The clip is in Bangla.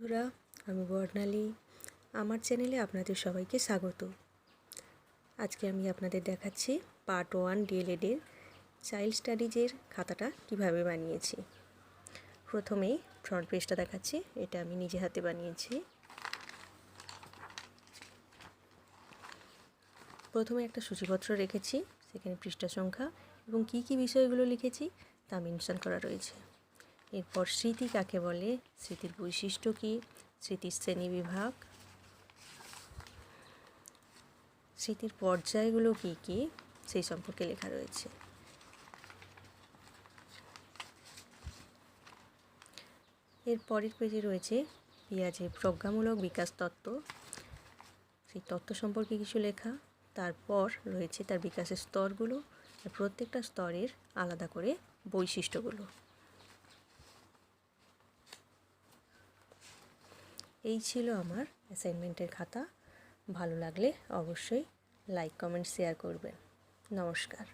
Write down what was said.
বন্ধুরা, আমি বর্ণালী। আমার চ্যানেলে আপনাদের সবাইকে স্বাগত। আজকে আমি আপনাদের দেখাচ্ছি পার্ট 1 ডিএলএডের চাইল্ড স্টাডিজের খাতাটা কিভাবে বানিয়েছি। প্রথমেই ফ্রন্ট পেজটা দেখাচ্ছি। এটা আমি নিজে হাতে বানিয়েছি। প্রথমে একটা সূচিপত্র রেখেছি, সেখানে পৃষ্ঠা সংখ্যা এবং কী কী বিষয়গুলো লিখেছি তা মেনশন করা রয়েছে। এরপর স্মৃতি কাকে বলে, স্মৃতির বৈশিষ্ট্য কী, স্মৃতির শ্রেণীবিভাগ, স্মৃতির পর্যায়গুলো কী কী সেই সম্পর্কে লেখা রয়েছে। এর পরের পেজে রয়েছে পিয়াজের প্রজ্ঞামূলক বিকাশ তত্ত্ব, সেই তত্ত্ব সম্পর্কে কিছু লেখা। তারপর রয়েছে তার বিকাশের স্তরগুলো, আর প্রত্যেকটা স্তরের আলাদা করে বৈশিষ্ট্যগুলো। এই ছিল আমার অ্যাসাইনমেন্টের খাতা। ভালো লাগলে অবশ্যই লাইক, কমেন্ট, শেয়ার করবেন। নমস্কার।